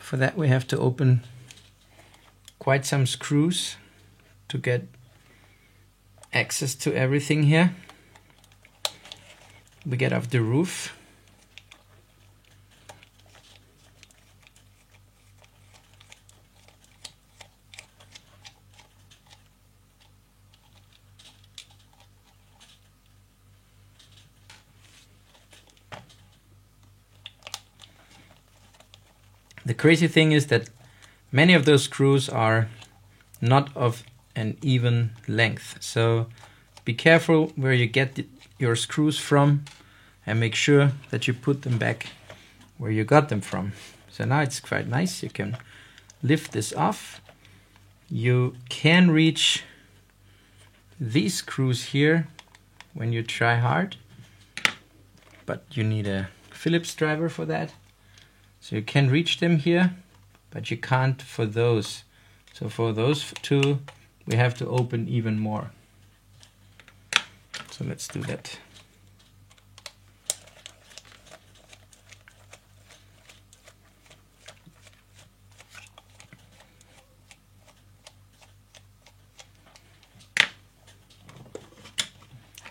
For that we have to open quite some screws to get access to everything here. We get off the roof. The crazy thing is that many of those screws are not of an even length. So be careful where you get your screws from and make sure that you put them back where you got them from. So now it's quite nice. You can lift this off. You can reach these screws here when you try hard, but you need a Phillips driver for that. So you can reach them here, but you can't for those. So for those two, we have to open even more. So let's do that.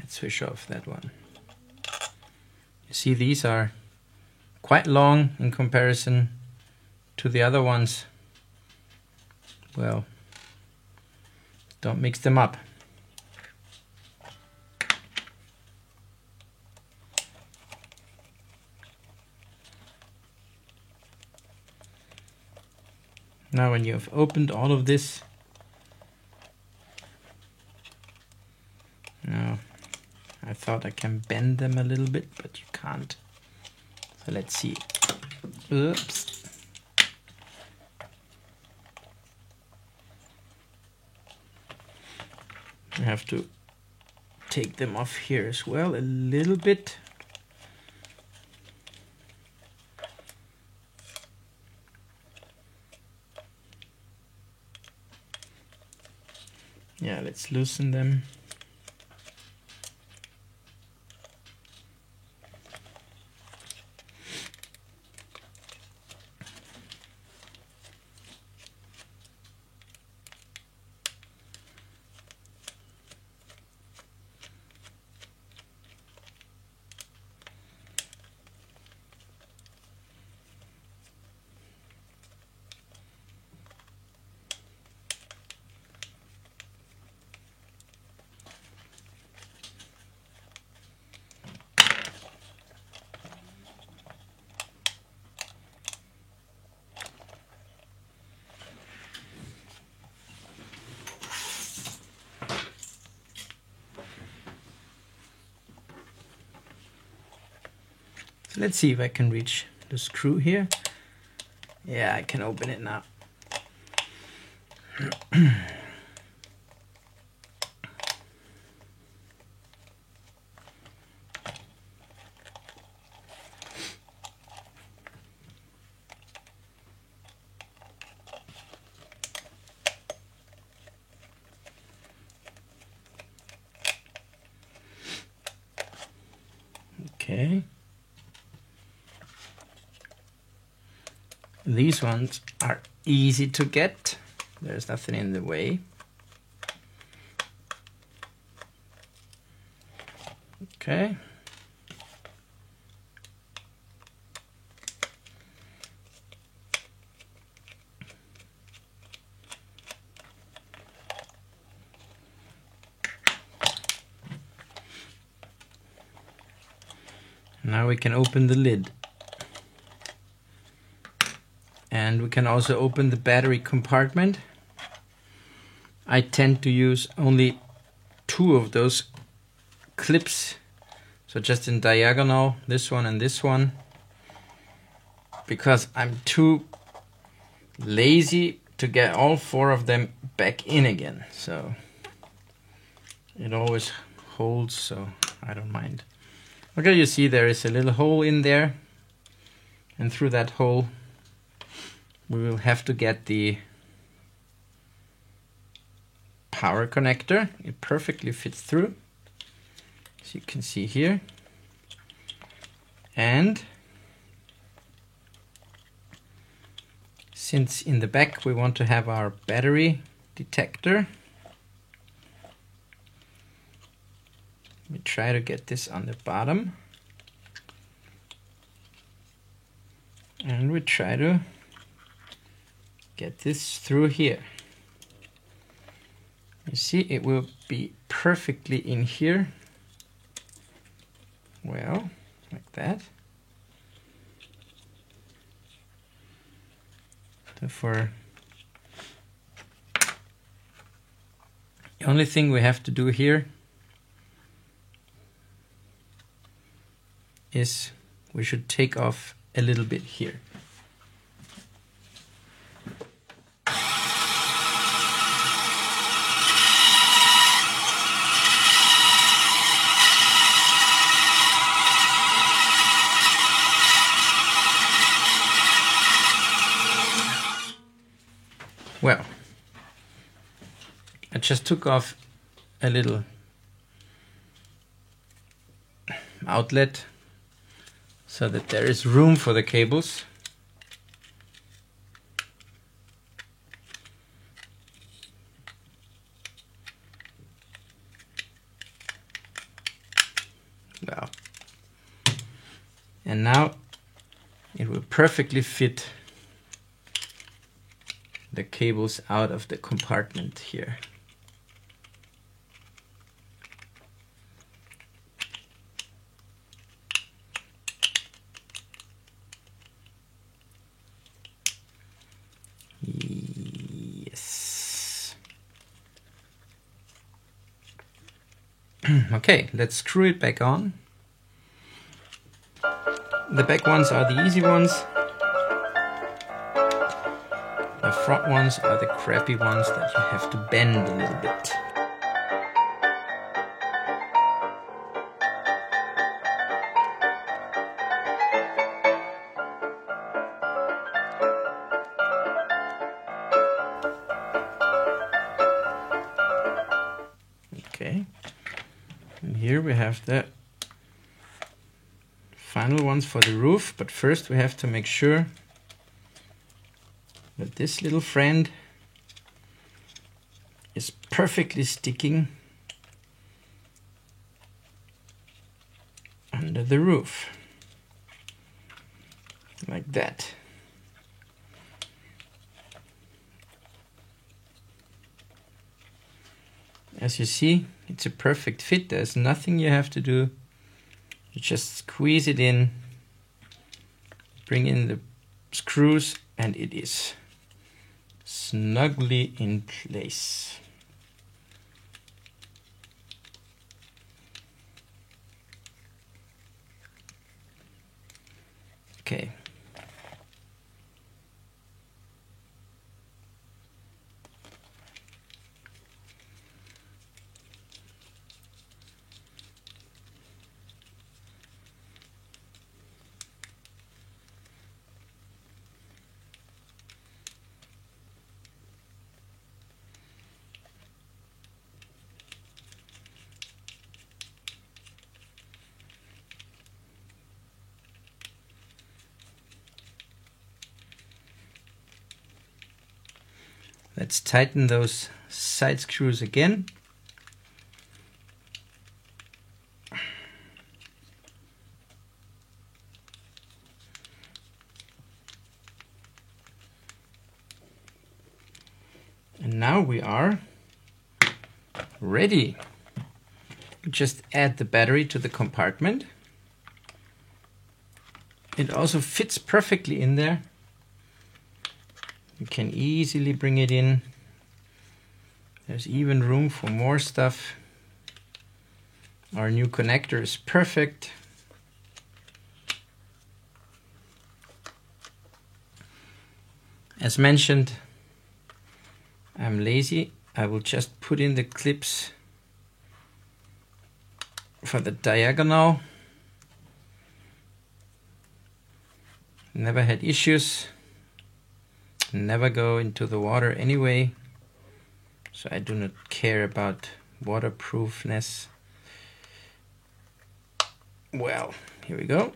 Let's switch off that one. You see, these are quite long in comparison to the other ones. Well, don't mix them up. Now when you've opened all of this, now I thought I can bend them a little bit, but you can't. So let's see. Oops. I have to take them off here as well a little bit. Yeah, let's loosen them. Let's see if I can reach the screw here. Yeah, I can open it now. Okay. These ones are easy to get. There's nothing in the way. Okay. Now we can open the lid. And we can also open the battery compartment. I tend to use only 2 of those clips, so just in diagonal, this one and this one, because I'm too lazy to get all 4 of them back in again. So it always holds, so I don't mind. Okay, you see there is a little hole in there, and through that hole we will have to get the power connector. It perfectly fits through, as you can see here. And Since in the back we want to have our battery detector, we try to get this on the bottom, and we try to get this through here. You see, it will be perfectly in here. Well, like that. Therefore, the only thing we have to do here is we should take off a little bit here. Well, I just took off a little outlet so that there is room for the cables. Wow. And now it will perfectly fit the cables out of the compartment here. Yes. Okay, let's screw it back on. The back ones are the easy ones. The front ones are the crappy ones that you have to bend a little bit. Okay, and here we have the final ones for the roof, but first we have to make sure that this little friend is perfectly sticking under the roof, like that. As you see, it's a perfect fit. There's nothing you have to do. You just squeeze it in, bring in the screws, and it is snugly in place. Okay. Let's tighten those side screws again. And now we are ready. Just add the battery to the compartment. It also fits perfectly in there. You can easily bring it in. There's even room for more stuff. Our new connector is perfect. As mentioned, I'm lazy. I will just put in the clips for the diagonal. Never had issues. Never go into the water anyway, so I do not care about waterproofness. Well, here we go.